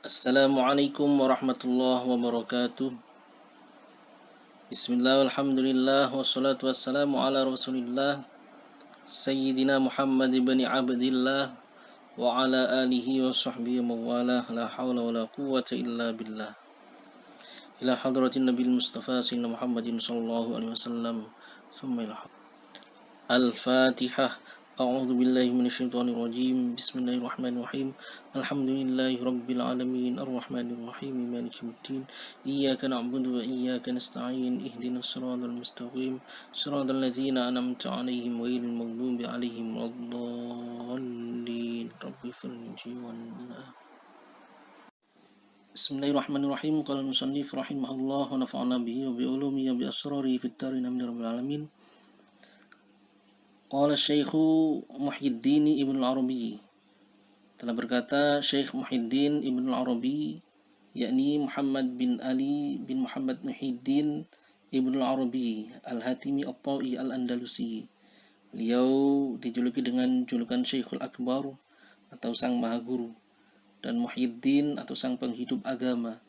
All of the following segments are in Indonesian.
Assalamualaikum warahmatullahi wabarakatuh. Bismillah, alhamdulillah, wassalatu wassalamu ala rasulillah Sayyidina Muhammad ibn Abdillah wa ala alihi wa sahbihi mawalah. La hawla wa la quwwata illa billah. Ila hadratin Nabil Mustafa Sayyidina Muhammadin sallallahu alaihi wasallam. Summa ila Al-Fatihah. A'udzu billahi minasyaitonir rajim. Bismillahirrahmanirrahim. Alhamdulillahi rabbil alamin arrahmanir rahim maliki yaumiddin. Iyyaka na'budu wa iyyaka nasta'in. Ihdinas siratal mustaqim. Siratal ladzina an'amta 'alaihim ghairil maghdubi 'alaihim waladdallin. Rabbi firji wal Bismillahirrahmanirrahim. Qala al-musannif rahimahullah wa nafa'ana bihi wa bi ulumihi wa bi asrarihi fid darin amin rabbil alamin. Qala Syekhu Muhyiddin Ibnu Arabi, telah berkata Syekh Muhyiddin Ibnu Arabi, yakni Muhammad bin Ali bin Muhammad Muhyiddin Ibnu Arabi Al-Hatimi At-Tai Al-Andalusi. Beliau dijuluki dengan julukan Syekhul Akbar atau Sang Maha Guru, dan Muhyiddin atau Sang Penghidup Agama.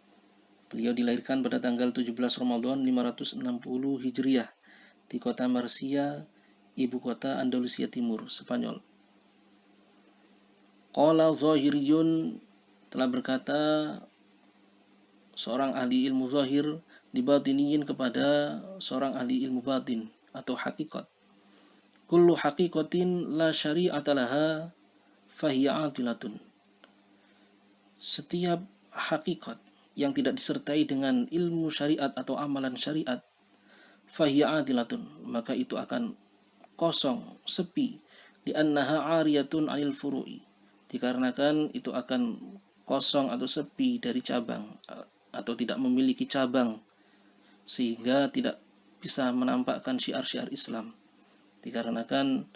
Beliau dilahirkan pada tanggal 17 Ramadan 560 Hijriah di kota Murcia, ibu kota Andalusia Timur, Spanyol. Qala Zahiriyun, telah berkata seorang ahli ilmu zahir dibatiniyin kepada seorang ahli ilmu batin atau hakikat. Kullu haqiqatin la syari'ata laha fahiya atilatun. Setiap hakikat yang tidak disertai dengan ilmu syariat atau amalan syariat, fahiya atilatun, maka itu akan kosong, sepi, li'annaha 'ariyatun 'anil furu'i, dikarenakan itu akan kosong atau sepi dari cabang atau tidak memiliki cabang, sehingga tidak bisa menampakkan syiar-syiar Islam, dikarenakan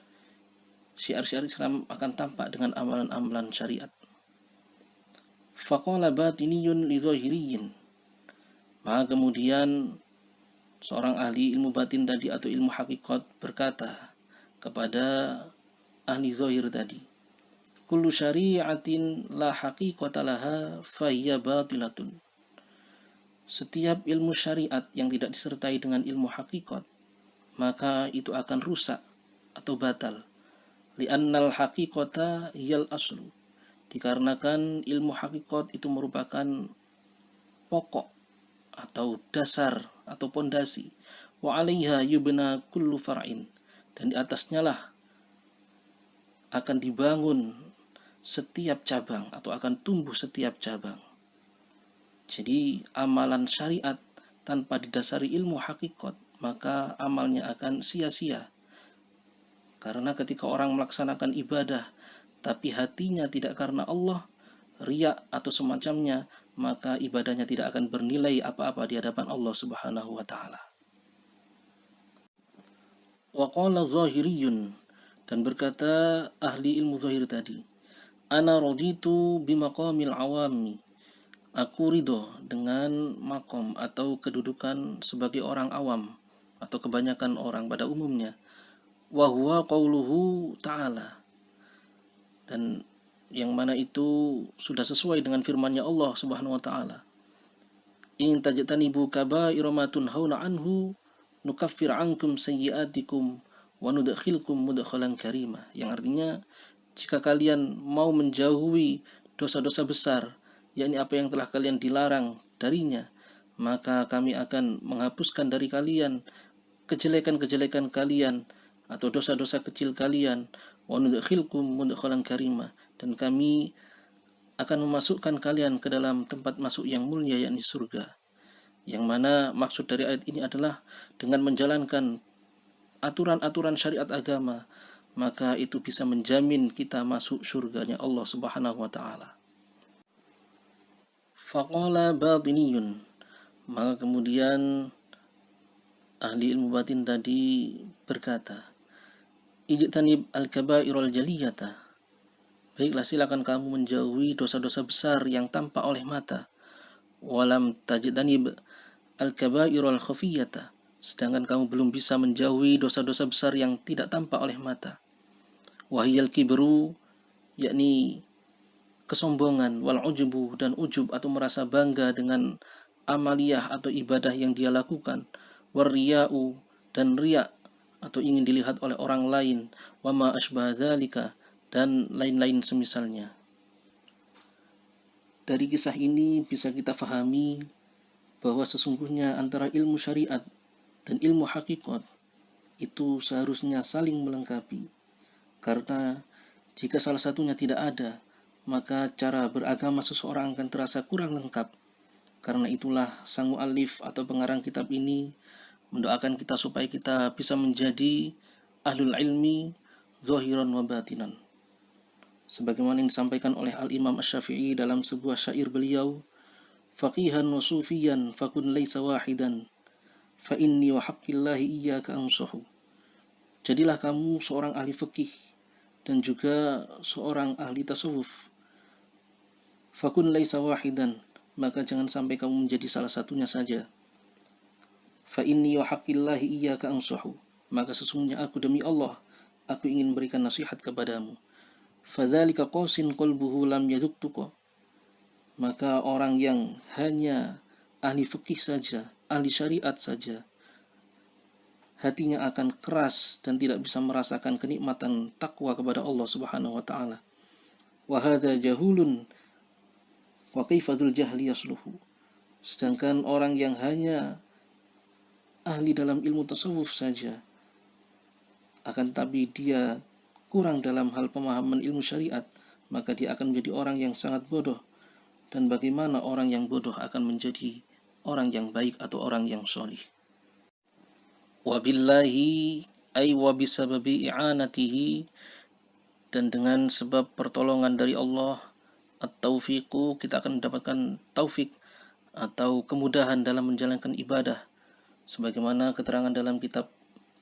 syiar-syiar Islam akan tampak dengan amalan-amalan syariat. Faqala batiniyun li zahiriyin, maka kemudian seorang ahli ilmu batin tadi atau ilmu hakikat berkata kepada ahli zahir tadi, kullu syari'atin la haqiqata laha fahiya batilatun. Setiap ilmu syariat yang tidak disertai dengan ilmu hakikat, maka itu akan rusak atau batal. Li'annal haqiqata hiyal aslu, dikarenakan ilmu hakikat itu merupakan pokok atau dasar atau pondasi. Wa 'alaiha yubna kullu far'in, dan di atasnya lah akan dibangun setiap cabang atau akan tumbuh setiap cabang. Jadi amalan syariat tanpa didasari ilmu hakikat, maka amalnya akan sia-sia. Karena ketika orang melaksanakan ibadah tapi hatinya tidak karena Allah, riya atau semacamnya, maka ibadahnya tidak akan bernilai apa-apa di hadapan Allah Subhanahu wa taala. Wa qala zahiriyun, dan berkata ahli ilmu zahir tadi, ana raditu bimaqamil awami, aku ridho dengan makom atau kedudukan sebagai orang awam atau kebanyakan orang pada umumnya. Wa huwa qauluhu ta'ala, dan yang mana itu sudah sesuai dengan firman-Nya Allah Subhanahu wa taala. In tajtanibu kaba'ira ma tunhauna anhu nukaffir ankum sayyi'atikum wa nudkhilkum mudkhalan karima, yang artinya jika kalian mau menjauhi dosa-dosa besar, yakni apa yang telah kalian dilarang darinya, maka kami akan menghapuskan dari kalian kejelekan-kejelekan kalian atau dosa-dosa kecil kalian, wa nudkhilkum mudkhalan karima, dan kami akan memasukkan kalian ke dalam tempat masuk yang mulia, yakni surga. Yang mana maksud dari ayat ini adalah dengan menjalankan aturan-aturan syariat agama, maka itu bisa menjamin kita masuk surganya Allah Subhanahu wa taala. Faqala batiniyun, maka kemudian ahli ilmu batin tadi berkata, ijtanib al-kaba'irul jaliyata, baiklah silakan kamu menjauhi dosa-dosa besar yang tampak oleh mata. Walam tajtanib al-kaba'irul khafiyata, sedangkan kamu belum bisa menjauhi dosa-dosa besar yang tidak tampak oleh mata. Wahiyal kibru, yakni kesombongan, wal ujubu, dan ujub atau merasa bangga dengan amaliyah atau ibadah yang dia lakukan, warriya'u, dan riya atau ingin dilihat oleh orang lain, wama asbah dzalika, dan lain-lain semisalnya. Dari kisah ini bisa kita fahami bahwa sesungguhnya antara ilmu syariat dan ilmu hakikat itu seharusnya saling melengkapi. Karena jika salah satunya tidak ada, maka cara beragama seseorang akan terasa kurang lengkap. Karena itulah sang mu'allif atau pengarang kitab ini mendoakan kita supaya kita bisa menjadi ahlul ilmi zahiran wa batinan. Sebagaimana yang disampaikan oleh Al-Imam Asy-Syafi'i dalam sebuah syair beliau, faqihan wa sufiyan fakun laysa wahidan fa inni wa haqqillahi iyyaka ansuhu. Jadilah kamu seorang ahli fikih dan juga seorang ahli tasawuf. Fakun laysa wahidan, maka jangan sampai kamu menjadi salah satunya saja. Fa inni wa haqqillahi iyyaka ansuhu, maka sesungguhnya aku demi Allah, aku ingin memberikan nasihat kepadamu. Fadzalika qasin qalbuhu lam yadhuktuka, maka orang yang hanya ahli fikih saja, ahli syariat saja, hatinya akan keras dan tidak bisa merasakan kenikmatan takwa kepada Allah Subhanahu wa taala. Wa hadza jahulun wa kaifadzul jahli yasluhu. Sedangkan orang yang hanya ahli dalam ilmu tasawuf saja, akan tapi dia kurang dalam hal pemahaman ilmu syariat, maka dia akan menjadi orang yang sangat bodoh. Dan bagaimana orang yang bodoh akan menjadi orang yang baik atau orang yang sholih. Wabillahi ay wabisababi i'anatihi, dan dengan sebab pertolongan dari Allah, at-taufiqu, kita akan mendapatkan taufik atau kemudahan dalam menjalankan ibadah. Sebagaimana keterangan dalam kitab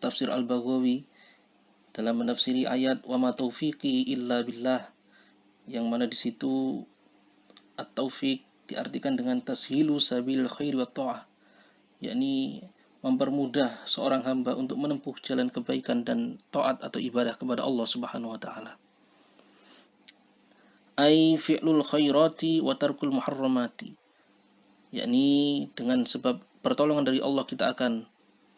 Tafsir Al-Baghawi dalam menafsiri ayat wa ma taufiqi illa billah, yang mana di situ at-taufiq diartikan dengan tashilu sabil khair wa ta'ah, yakni mempermudah seorang hamba untuk menempuh jalan kebaikan dan taat atau ibadah kepada Allah Subhanahu wa taala. Ai fi'lul khairati wa tarkul muharramati, yakni dengan sebab pertolongan dari Allah kita akan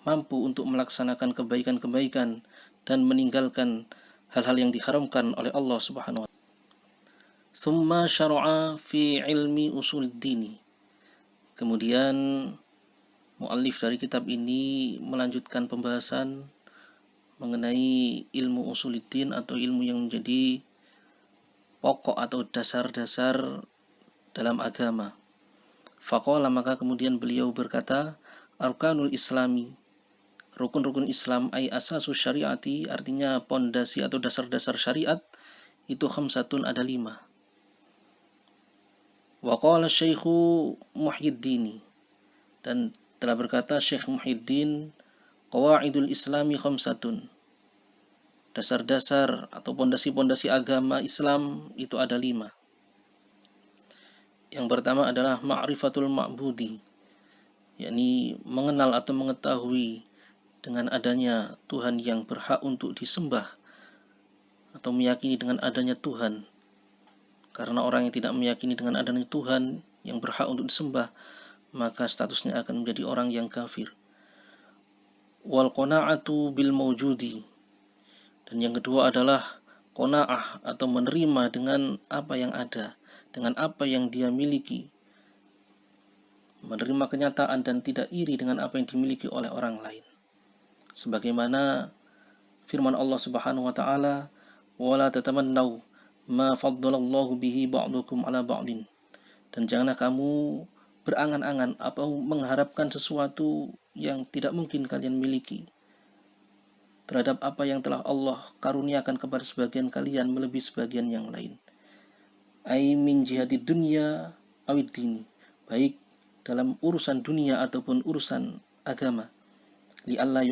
mampu untuk melaksanakan kebaikan-kebaikan dan meninggalkan hal-hal yang diharamkan oleh Allah Subhanahu wa taala. Thumma syara'a fi ilmi usuluddin. Kemudian muallif dari kitab ini melanjutkan pembahasan mengenai ilmu usuluddin atau ilmu yang menjadi pokok atau dasar-dasar dalam agama. Faqala, maka kemudian beliau berkata, arkanul islami, rukun-rukun Islam, ay asasus syariati, artinya pondasi atau dasar-dasar syariat, itu khamsatun, ada 5. Wa qala Syekhu Muhyiddin, dan telah berkata Syekh Muhyiddin, qawaidul islami khamsatun, dasar-dasar atau pondasi-pondasi agama Islam itu ada 5. Yang pertama adalah ma'rifatul ma'budi, yakni mengenal atau mengetahui dengan adanya Tuhan yang berhak untuk disembah, atau meyakini dengan adanya Tuhan. Karena orang yang tidak meyakini dengan adanya Tuhan yang berhak untuk disembah, maka statusnya akan menjadi orang yang kafir. Wal qana'atu bil mawjudi, dan yang kedua adalah qana'ah atau menerima dengan apa yang ada, dengan apa yang dia miliki, menerima kenyataan dan tidak iri dengan apa yang dimiliki oleh orang lain. Sebagaimana firman Allah Subhanahu wa taala, wala tatamannaw ma faddalallahu bihi ba'dukum ala ba'din, dan janganlah kamu berangan-angan atau mengharapkan sesuatu yang tidak mungkin kalian miliki terhadap apa yang telah Allah karuniakan kepada sebagian kalian melebihi sebagian yang lain. Ai min jihati dunya awid dini, baik dalam urusan dunia ataupun urusan agama. Li alla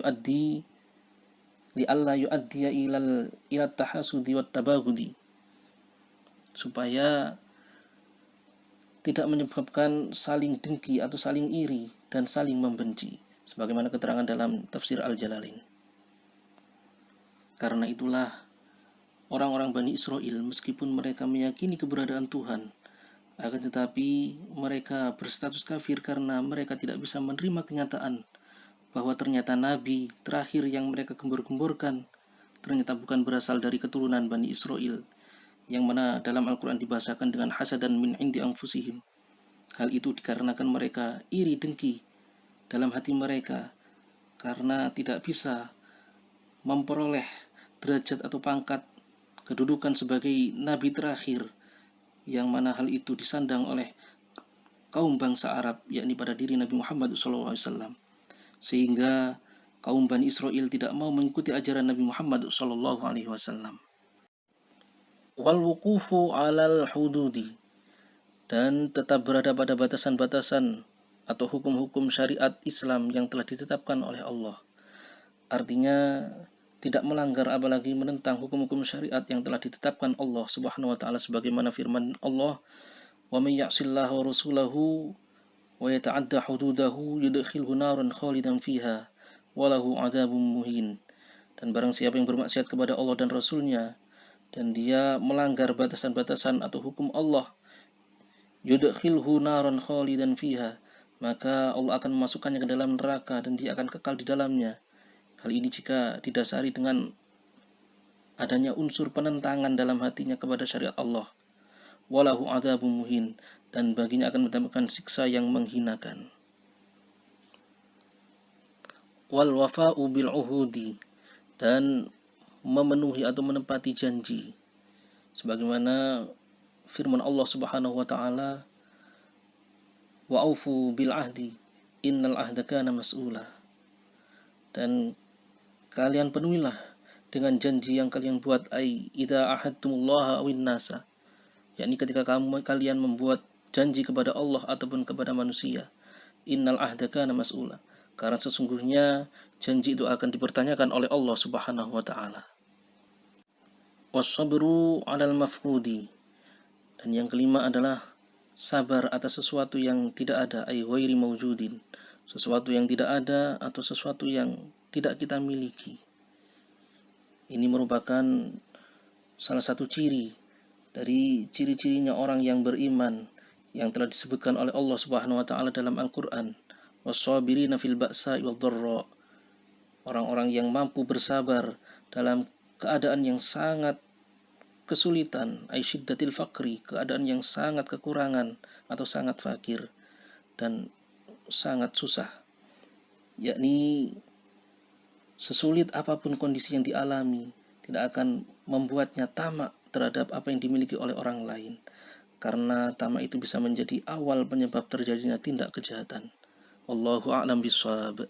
yuaddiya ila tahasudi wat tabagudi, supaya tidak menyebabkan saling dengki atau saling iri dan saling membenci, sebagaimana keterangan dalam tafsir Al-Jalalain. Karena itulah orang-orang Bani Israel meskipun mereka meyakini keberadaan Tuhan, akan tetapi mereka berstatus kafir karena mereka tidak bisa menerima kenyataan bahwa ternyata nabi terakhir yang mereka gembor-gemborkan ternyata bukan berasal dari keturunan Bani Israel, yang mana dalam Al-Quran dibahasakan dengan hasadan min indi anfusihim. Hal itu dikarenakan mereka iri dengki dalam hati mereka karena tidak bisa memperoleh derajat atau pangkat kedudukan sebagai nabi terakhir, yang mana hal itu disandang oleh kaum bangsa Arab, yakni pada diri Nabi Muhammad SAW, sehingga kaum Bani Israel tidak mau mengikuti ajaran Nabi Muhammad SAW. Wal wuqufu alal hududi, dan tetap berada pada batasan-batasan atau hukum-hukum syariat Islam yang telah ditetapkan oleh Allah. Artinya tidak melanggar apalagi menentang hukum-hukum syariat yang telah ditetapkan Allah Subhanahu wa taala, sebagaimana firman Allah, "Wa may ya'sillaha wa rasulahu wa yata'adda hududahu yudkhilhu naran khalidan fiha wa lahu 'adzabun muhin." Dan barang siapa yang bermaksiat kepada Allah dan Rasulnya dan dia melanggar batasan-batasan atau hukum Allah, yudkhilhu naran khalidan fiha, maka Allah akan memasukkannya ke dalam neraka dan dia akan kekal di dalamnya. Hal ini jika didasari dengan adanya unsur penentangan dalam hatinya kepada syariat Allah. Walahu adzabun muhin, dan baginya akan mendapatkan siksa yang menghinakan. Wal wafa'u bil uhudi, dan memenuhi atau menepati janji, sebagaimana firman Allah Subhanahu wa taala, wa aufu bil ahdi innal ahda kana mas'ula, dan kalian penuhilah dengan janji yang kalian buat, ai idza ahadtumullaha awin nasa, yakni ketika kalian membuat janji kepada Allah ataupun kepada manusia. Innal ahda kana mas'ula, karena sesungguhnya janji itu akan dipertanyakan oleh Allah Subhanahu wa taala. Wasabru 'alal mafqudi, dan yang kelima adalah sabar atas sesuatu yang tidak ada, ai ghairi maujudin, sesuatu yang tidak ada atau sesuatu yang tidak kita miliki. Ini merupakan salah satu ciri dari ciri-cirinya orang yang beriman yang telah disebutkan oleh Allah Subhanahu wa taala dalam Al-Qur'an. Was-sabirina fil ba'sa'i wad-dharra, orang-orang yang mampu bersabar dalam keadaan yang sangat kesulitan, ai syiddatil faqri, keadaan yang sangat kekurangan atau sangat fakir dan sangat susah, yakni sesulit apapun kondisi yang dialami tidak akan membuatnya tamak terhadap apa yang dimiliki oleh orang lain, karena tamak itu bisa menjadi awal penyebab terjadinya tindak kejahatan. Wallahu a'lam bishawab.